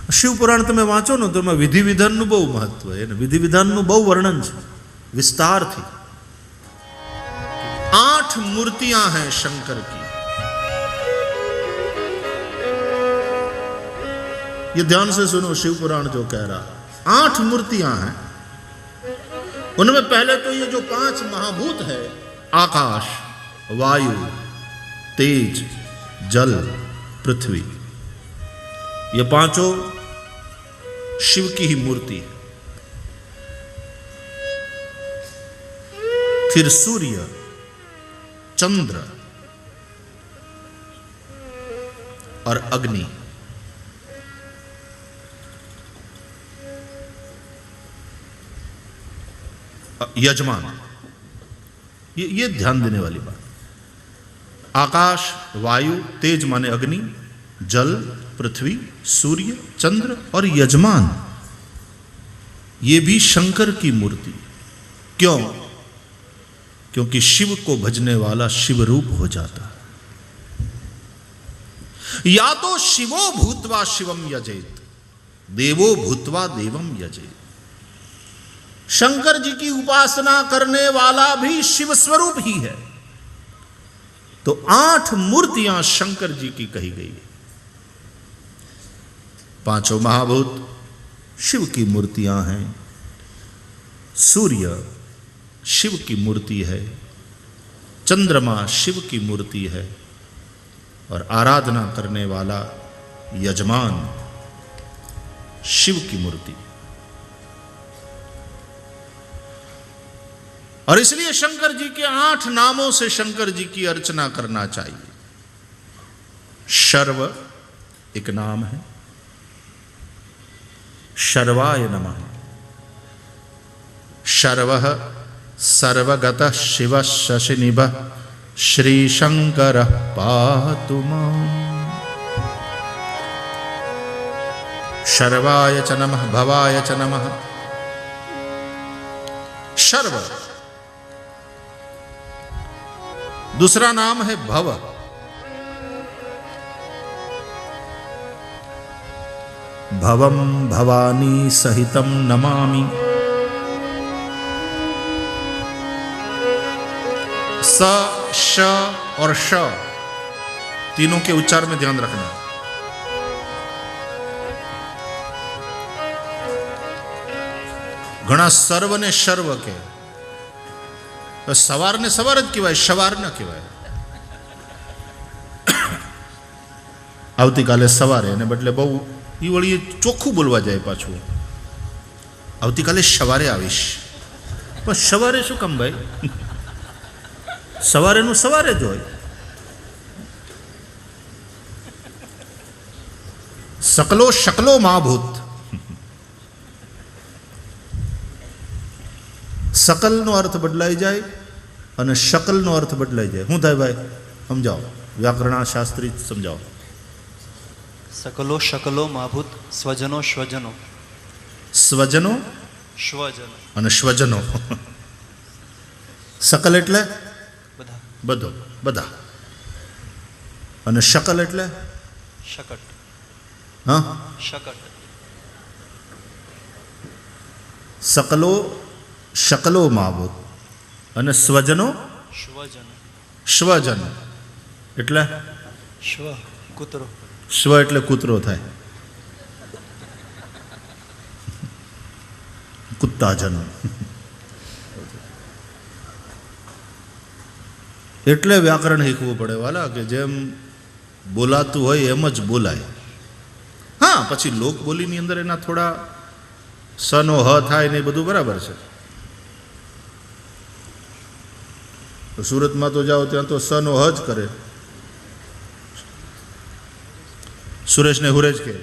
શિવપુરાણ તમે વાંચો ને તો એમાં વિધિ વિધાનનું બહુ મહત્વ છે, વિધિ વિધાનનું બહુ વર્ણન છે વિસ્તારથી। 8 મૂર્તિयां हैं शंकर की, ये ध्यान से सुनो शिवपुराण जो कह रहा, 8 मूर्तियां हैं। उनमें पहले तो ये जो 5 महाभूत है, आकाश, वायु, तेज, जल, पृथ्वी, ये पांचों शिव की ही मूर्ति है। फिर सूर्य, चंद्र और अग्नि, यजमान, ये ध्यान देने वाली बात। आकाश, वायु, तेज माने अग्नि, जल, पृथ्वी, सूर्य, चंद्र और यजमान, ये भी शंकर की मूर्ति। क्यों? क्योंकि शिव को भजने वाला शिव रूप हो जाता है। या तो शिवो भूत्वा शिवम यजेत, देवो भूत्वा देवम यजेत। शंकर जी की उपासना करने वाला भी शिव स्वरूप ही है। तो 8 मूर्तियां शंकर जी की कही गई है। 5 महाभूत शिव की मूर्तियां हैं। सूर्य शिव की मूर्ति है, चंद्रमा शिव की मूर्ति है, और आराधना करने वाला यजमान शिव की मूर्ति। और इसलिए शंकर जी के 8 नामों से शंकर जी की अर्चना करना चाहिए। शर्व एक नाम है, शर्वाय नमः। शर्वः सर्वगतः शिवः शशिनिभः श्रीशंकरः पातु माम्। शर्वाय च नमः, भवाय च नमः। शर्व दूसरा नाम है भव। भवम भवानी सहितम नमामि। स, श और श तीनों के उच्चार में ध्यान रखना। घना सर्व ने शर्व के, सवार ने सवार ज कहेवाय, शवार न कहेवाय। आवतीकाले सवारे ने बदले बहु ई वળી ચોખ્ખું બોલવા જાય પાછું, આવતીકાલે સવારે આવીશ। પણ સવારે શું કામ ભાઈ? સવારેનું સવારે જ હોય। सकलो शकलो महाभूत, सकल नो अर्थ बदलाई जाए અને शकल नो अर्थ बदलाई जाए। શું થાય ભાઈ? સમજાવો, व्याकरण शास्त्री समझाओ। सकलो शकलो महाभूत, स्वजनो स्वजनो। स्वजनो स्वजनो અને स्वजनो। सकल એટલે બધા, બધો, બધા। અને शकल એટલે शकट। हाँ, शकट। सकलो शकलो महाभूत અને स्वजनो स्वजनो। स्वजन એટલે स्व કૂતરો। સ્વ એટલે કૂતરો થાય, કુત્તાજન। એટલે વ્યાકરણ શીખવું પડે વાલા, કે જેમ બોલાતું હોય એમ જ બોલાય। હા, પછી લોક બોલીની અંદર એના થોડા સનો હ થાય ને એ બધું બરાબર છે। સુરતમાં તો જાઓ ત્યાં તો સનો હ જ કરે। સુરેશ ને હુરેજ કે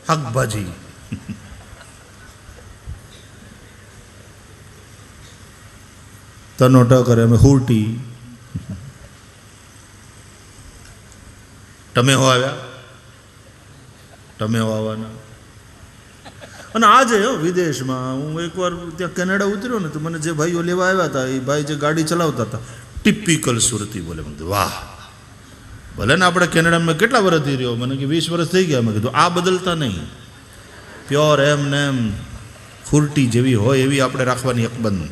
શાકભાજી। તનો ટ કરે અમે હુરટી। ટમેહો આવ્યા, ટમેહો આવવાના। અને આજે વિદેશમાં હું એકવાર ત્યાં કેનેડા ઉતર્યો ને તો મને જે ભાઈઓ લેવા આવ્યા હતા એ ભાઈ જે ગાડી ચલાવતા હતા ટિપિકલ સુરતી બોલે। મને વાહ, ભલે ને આપણે કેનેડામાં કેટલા વર્ષથી રહ્યો, મને કે 20 વર્ષ થઈ ગયા। મેં કીધું આ બદલતા નહીં। પ્યોર એમ ને એમ ફૂરટી જેવી હોય એવી આપણે રાખવાની અકબંધ,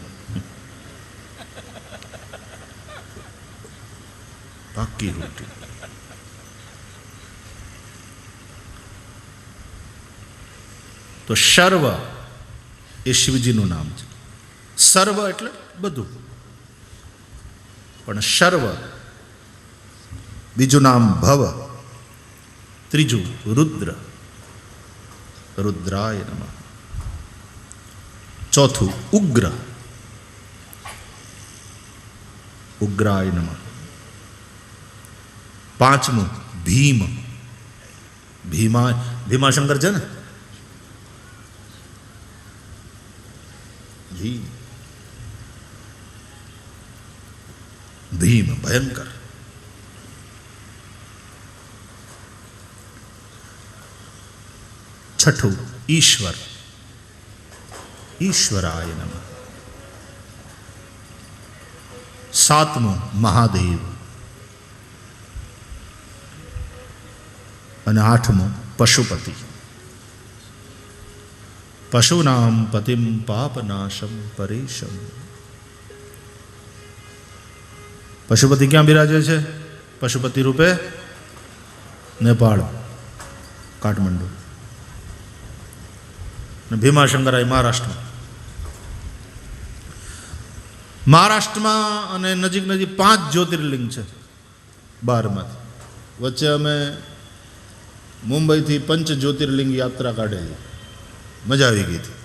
પાકી રોટી. તો શર્વ એ શિવજીનું નામ છે. સર્વ એટલે બધું, પણ શર્વ. બીજું નામ ભવ, ત્રીજું રુદ્ર, રુદ્રાય નમઃ. ચોથું ઉગ્ર, ઉગ્રાય નમઃ. પાંચમું ભીમ, ભીમાશંકર છે ને, ભીમ, ભીમ ભયંકર. છઠ્ઠું ઈશ્વર, ઈશ્વરાય નમઃ. સાતમું મહાદેવ અને આઠમું પશુપતિ. પશુનામ પતિમ પાપનાશમ પરેશમ. પશુપતિ ક્યાં બિરાજે છે? પશુપતિ રૂપે નેપાળ, કાઠમંડુ. અને ભીમાશંકર મહારાષ્ટ્રમાં. મહારાષ્ટ્રમાં અને નજીક નજીક 5 જ્યોતિર્લિંગ છે 12માંથી. વચ્ચે અમે મુંબઈથી 5 જ્યોતિર્લિંગ યાત્રા કાઢેલી, મજા આવી ગઈ હતી.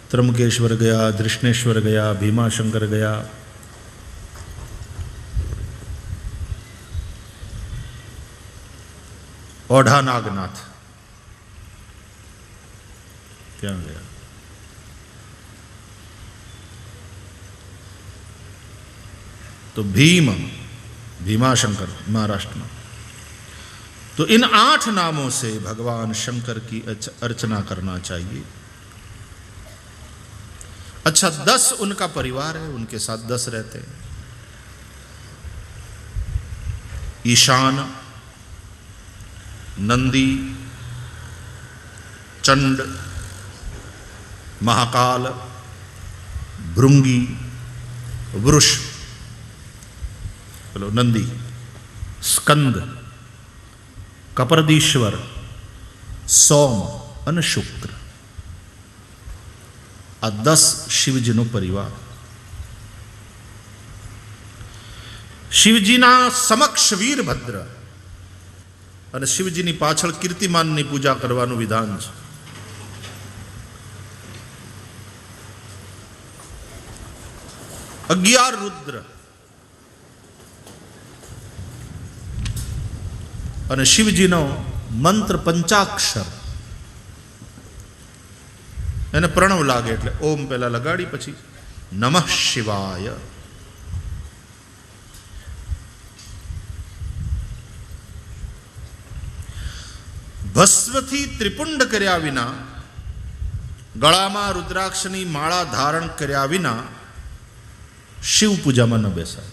ત્રંબકેશ્વર ગયા, ધૃષ્ણેશ્વર ગયા, ભીમાશંકર ગયા, ઓઢા નાગનાથ ત્યાં ગયા. तो भीम, भीमाशंकर महाराष्ट्र में. तो इन 8 नामों से भगवान शंकर की अर्चना करना चाहिए. अच्छा, 10 उनका परिवार है, उनके साथ 10 रहते हैं. ईशान, नंदी, चंड, महाकाल, भृंगी, वृष, बोलो नंदी, स्कंद, कपर्दीश्वर, सोम અને શુક્ર. આ 10 શિવજીનો પરિવાર. શિવજીના સમક્ષ વીરભદ્ર અને શિવજીની પાછળ કીર્તિમાનની પૂજા કરવાનું વિધાન છે. અગિયાર રુદ્ર અને શિવજીનો મંત્ર 5 એને પ્રણવ લાગે એટલે ઓમ પહેલા લગાડી પછી નમઃ શિવાય. ભસ્મથી ત્રિપુંડ કર્યા વિના, ગળામાં રુદ્રાક્ષની માળા ધારણ કર્યા વિના શિવ પૂજામાં ન બેસાય.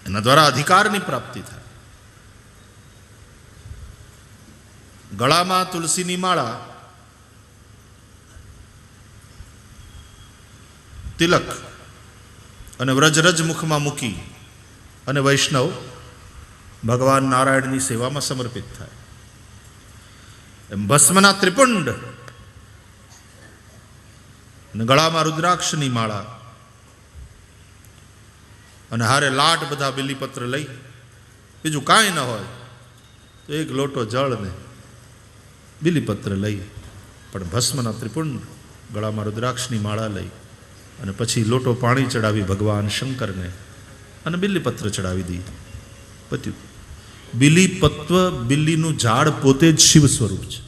એના દ્વારા અધિકારની પ્રાપ્તિ થાય. ગળામાં તુલસીની માળા, તિલક અને વ્રજરજ મુખમાં મૂકી અને વૈષ્ણવ ભગવાન નારાયણની સેવામાં સમર્પિત થાય. એમ ભસ્મના ત્રિપુંડ અને ગળામાં રુદ્રાક્ષની માળા અને હારે લાટ બધા બિલીપત્ર લઈ, બીજું કાંઈ ન હોય તો એક લોટો જળ ને બિલીપત્ર લઈ, પણ ભસ્મના ત્રિપુંડ, ગળામાં રુદ્રાક્ષની માળા લઈ અને પછી લોટો પાણી ચડાવી ભગવાન શંકરને અને બિલીપત્ર ચડાવી દી. પત્યું. બિલીપત્ર, બિલ્લીનું ઝાડ પોતે જ શિવ સ્વરૂપ છે.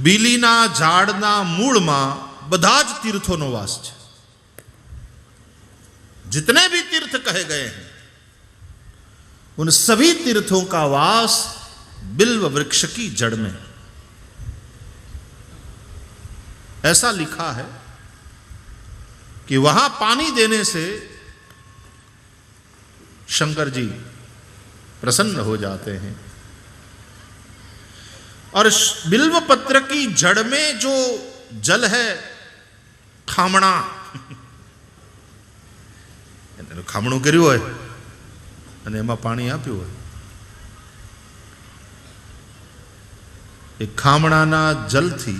બિલીના ઝાડના મૂળમાં બધા જ તીર્થોનો વાસ છે. जितने भी तीर्थ कहे गए हैं उन सभी तीर्थों का वास बिल्व वृक्ष की जड़ में. ऐसा लिखा है कि वहां पानी देने से शंकर जी प्रसन्न हो जाते हैं। और बिल्व पत्र की जड़ में जो जल है, खामणा, खामणું કર્યું હોય અને એમાં પાણી આપ્યું હોય, એ ખામણાના જલથી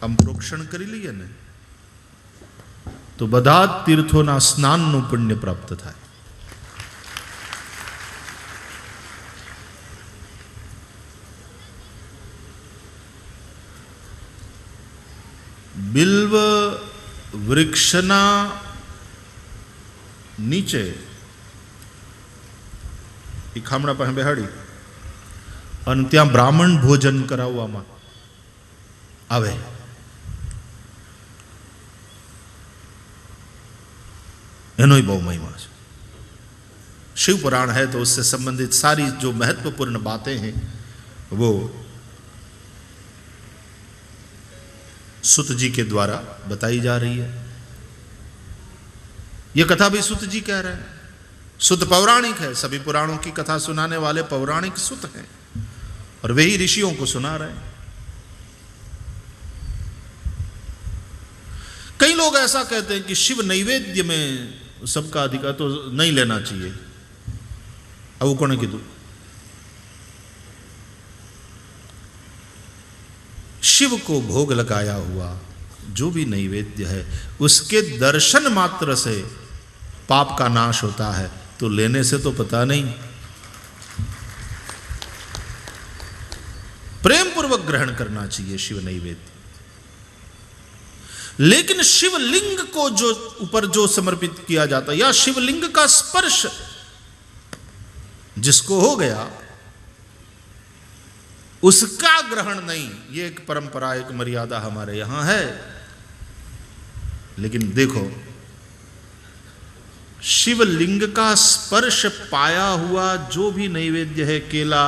આમ પ્રોક્ષણ કરી લઈએ ને તો બધા તીર્થોના સ્નાનનું પુણ્ય પ્રાપ્ત થાય. बिल्व वृक्षना नीचे એ ખામણા પાસે બેહાડી અને ત્યાં બ્રાહ્મણ ભોજન કરાવવામાં આવે. એનો ही बहु महिमा है. शिव पुराण है तो उससे संबंधित सारी जो महत्वपूर्ण बातें हैं वो सुत जी के द्वारा बताई जा रही है. यह कथा भी सुत जी कह रहे हैं. सुत पौराणिक है, सभी पुराणों की कथा सुनाने वाले पौराणिक सुत हैं और वे ही ऋषियों को सुना रहे हैं. कई लोग ऐसा कहते हैं कि शिव नैवेद्य में सबका अधिकार तो नहीं लेना चाहिए. अब कोने कीधु? शिव को भोग लगाया हुआ जो भी नैवेद्य है उसके दर्शन मात्र से पाप का नाश होता है, तो लेने से तो पता नहीं. प्रेम पूर्वक ग्रहण करना चाहिए शिव नैवेद्य. लेकिन शिवलिंग को जो ऊपर जो समर्पित किया जाता है या शिवलिंग का स्पर्श जिसको हो गया उसका ग्रहण नहीं. ये एक परंपरा, एक मर्यादा हमारे यहां है. लेकिन देखो, शिवलिंग का स्पर्श पाया हुआ जो भी नैवेद्य है, केला,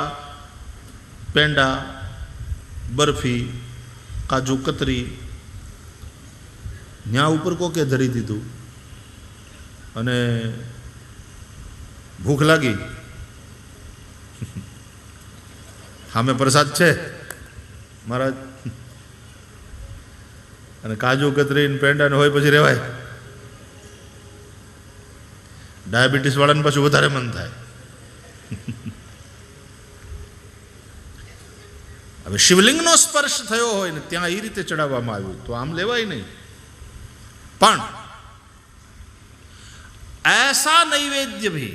पेंडा, बर्फी, काजू कतरी, न्या ऊपर को के धरी दीधु अने भूख लागी हमें प्रसाद छे महाराज अने काजू कतरी पेंडा ने होय पछी रेवाय. डायबिटीज वाळाने पाछुं वधारे मन थाय. हवे शिवलिंग नो स्पर्श थयो होय ने त्यां ए रीते चढ़ाववामां आव्युं तो आम लेवाय नहीं. पण ऐसा नैवेद्य भी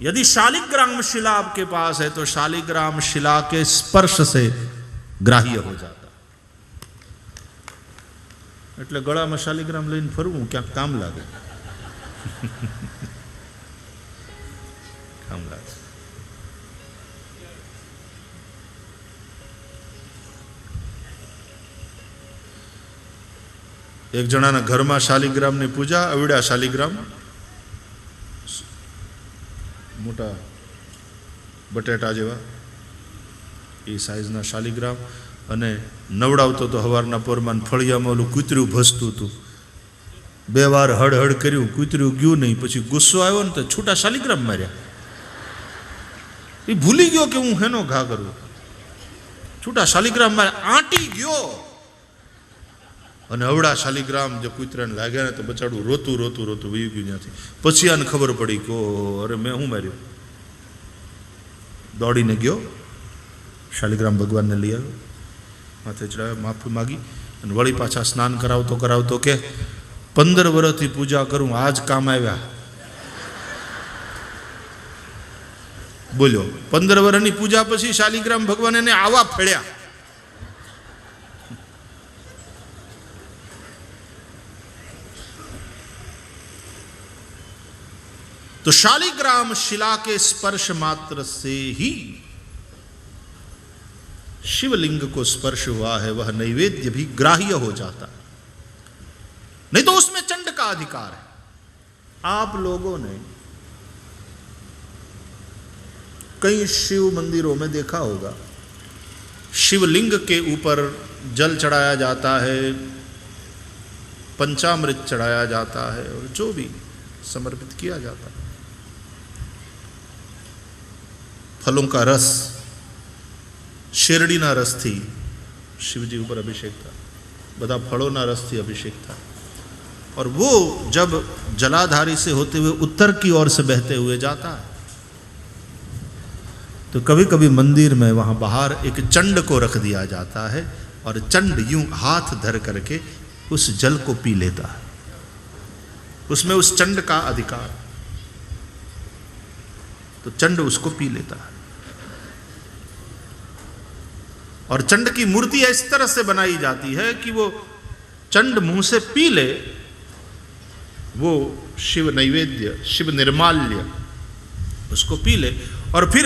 यदि शालिग्राम शिला आपके पास है तो शालिग्राम शिला के स्पर्श से ग्राह्य हो जाता. એટલે ગળામાં શાલિગ્રામ લઈને ફરવું ક્યાંક કામ લાગે. કામ લાગે. एक जणाना घरमा शालिग्राम ની પૂજા, અવડા શાલિગ્રામ મોટા બટેટા જેવા એ સાઈઝના શાલિગ્રામ અને નવડાવતો તો હવારના પોરમાં ફળિયામાં ઓલું કૂતર્યું ભસતું હતું. બે વાર હડ હડ કર્યું, કૂતર્યું ગયું નહીં. પછી ગુસ્સો આવ્યો ને તો છૂટા શાલિગ્રામ માર્યા. એ ભૂલી ગયો કે હું હેનો ઘા કરું. છૂટા શાલિગ્રામ માર્યા, આંટી ગયો અને અવડા શાલિગ્રામ જે કૂતરાને લાગ્યા ને તો બચાડું રોતું રોતું રોતું વહી ગયું ત્યાંથી. પછી આને ખબર પડી કે અરે મેં શું માર્યું. દોડીને ગયો, શાલિગ્રામ ભગવાનને લઈ આવ્યો, માથે ચડાવ્યો, માફી માગી અને વળી પાછા સ્નાન કરાવતો કરાવતો કે 15 વર્ષથી પૂજા કરું, આજ કામ આવ્યા. બોલ્યો 15 વર્ષની પૂજા પછી શાલિગ્રામ ભગવાન એને આવા ફળ્યા. तो शालिग्राम शिला के स्पर्श मात्र से ही शिवलिंग को स्पर्श हुआ है, वह नैवेद्य भी ग्राह्य हो जाता, नहीं तो उसमें चंड का अधिकार है. आप लोगों ने कई शिव मंदिरों में देखा होगा, शिवलिंग के ऊपर जल चढ़ाया जाता है, पंचामृत चढ़ाया जाता है और जो भी समर्पित किया जाता है। फलों का रस, शेरडीना रस थी शिवजी ऊपर अभिषेक था, બધા ફળોના રસથી અભિષેક था। और वो जब जलाधारी से होते हुए उत्तर की ओर से बहते हुए जाता है तो कभी कभी मंदिर में वहां बाहर एक चंड को रख दिया जाता है और चंड यूं हाथ धर करके उस जल को पी लेता है। उसमें उस चंड का अधिकार, तो चंड उसको पी लेता है। और चंड की मूर्ति इस तरह से बनाई जाती है कि वो चंड मुंह से पी ले, वो शिव नैवेद्य, शिव निर्माल्य उसको पी ले और फिर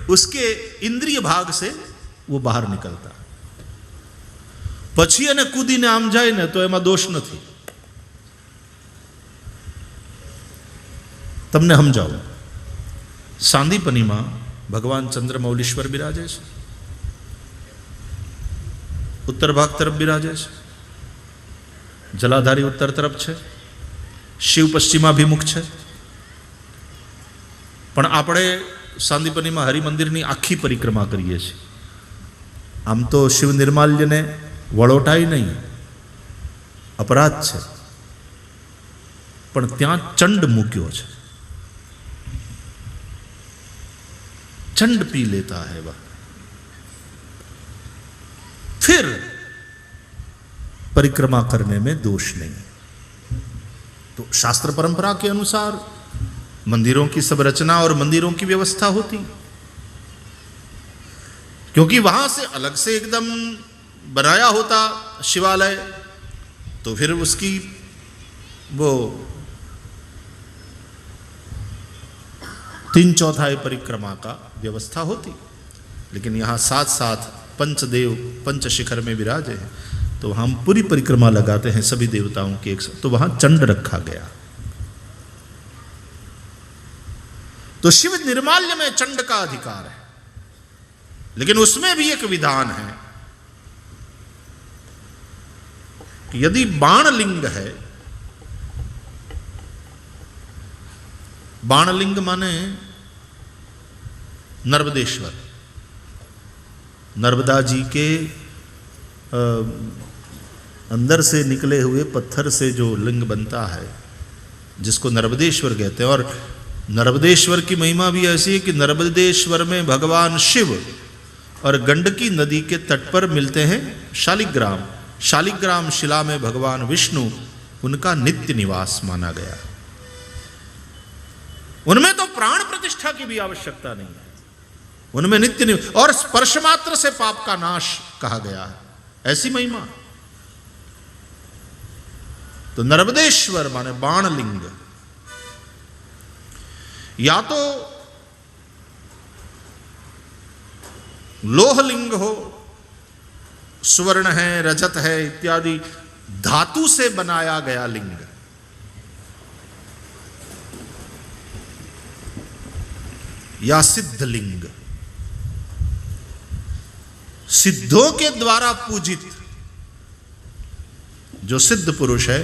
उसके इंद्रिय भाग से वो बाहर निकलता। પછી એને કૂદીને આમ જાય ને તો એમાં દોષ નથી। તમને સમજાવું, સાંદીપનીમાં ભગવાન ચંદ્રમૌલીશ્વર બિરાજે છે, उत्तर भाग तरफ बिराजे છે, जलाधारी उत्तर तरफ છે, शिव पश्चिमाभिमुख છે। પણ આપણે સાંદીપનીમાં હરિમંદિરની આખી પરિક્રમા કરીએ છીએ। આમ તો શિવ નિર્માલ્યને વળોટાય નહીં, અપરાધ છે, પણ ત્યાં ચંડ મૂક્યો છે। चंड पी लेता है वह, फिर परिक्रमा करने में दोष नहीं। तो शास्त्र परंपरा के अनुसार मंदिरों की सब रचना और मंदिरों की व्यवस्था होती, क्योंकि वहां से अलग से एकदम बनाया होता शिवालय तो फिर उसकी वो 3/4 परिक्रमा का व्यवस्था होती। लेकिन यहाँ साथ साथ पंचदेव पंच शिखर में विराजे हैं, तो हम पूरी परिक्रमा लगाते हैं सभी देवताओं की एक साथ, तो वहां चंड रखा गया। तो शिव निर्माल्य में चंड का अधिकार है, लेकिन उसमें भी एक विधान है कि यदि बाणलिंग है, बाणलिंग माने नर्मदेश्वर, नर्मदा जी के अंदर से निकले हुए पत्थर से जो लिंग बनता है जिसको नर्मदेश्वर कहते हैं। और नर्मदेश्वर की महिमा भी ऐसी है कि नर्मदेश्वर में भगवान शिव और गंडकी नदी के तट पर मिलते हैं शालिग्राम, शालिग्राम शिला में भगवान विष्णु, उनका नित्य निवास माना गया। उनमें तो प्राण प्रतिष्ठा की भी आवश्यकता नहीं है, उनमें नित्य निवास और स्पर्श मात्र से पाप का नाश कहा गया है, ऐसी महिमा। तो नर्मदेश्वर माने बाणलिंग, या तो लोहलिंग हो, स्वर्ण है, रजत है इत्यादि धातु से बनाया गया लिंग, या सिद्धलिंग, सिद्धों के द्वारा पूजित, जो सिद्ध पुरुष है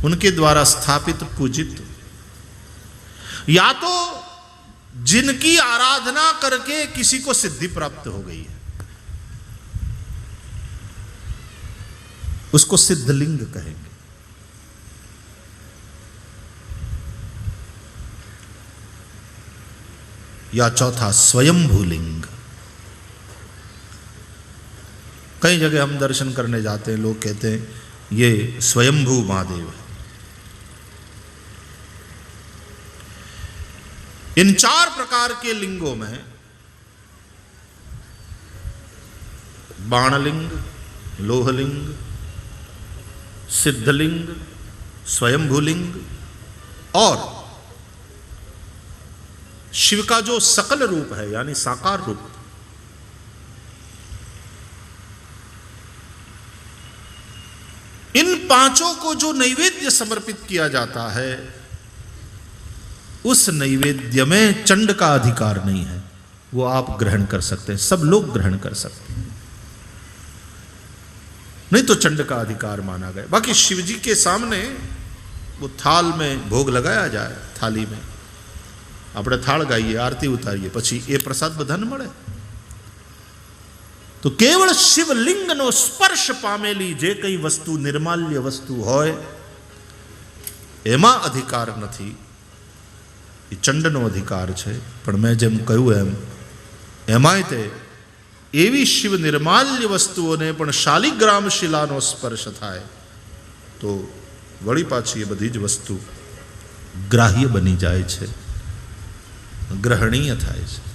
उनके द्वारा स्थापित पूजित, या तो जिनकी आराधना करके किसी को सिद्धि प्राप्त हो गई है उसको सिद्धलिंग कहेंगे। या चौथा स्वयंभूलिंग। कई जगह हम दर्शन करने जाते हैं, लोग कहते हैं ये स्वयंभू महादेव है। इन 4 प्रकार के लिंगों में बाणलिंग, लोहलिंग, सिद्धलिंग, स्वयंभूलिंग और शिव का जो सकल रूप है यानी साकार रूप, इन 5 को जो नैवेद्य समर्पित किया जाता है उस नैवेद्य में चंड का अधिकार नहीं है, वो आप ग्रहण कर सकते हैं, सब लोग ग्रहण कर सकते हैं, नहीं तो चंड का अधिकार माना गया। बाकी शिव जी के सामने वो थाल में भोग लगाया जाए, थाली में આપણે થાળ ગાઈએ, આરતી ઉતારીએ, પછી એ પ્રસાદ બધાને મળે. તો કેવળ શિવલિંગનો સ્પર્શ પામેલી જે કંઈ વસ્તુ નિર્માલ્ય વસ્તુ હોય એમાં અધિકાર નથી, એ ચંડનો અધિકાર છે. પણ મેં જેમ કહ્યું એમ એમાંય તે એવી શિવ નિર્માલ્ય વસ્તુઓને પણ શાલિગ્રામ શિલાનો સ્પર્શ થાય તો વળી પાછી એ બધી જ વસ્તુ ગ્રાહ્ય બની જાય છે, ગ્રહણીય થાય છે.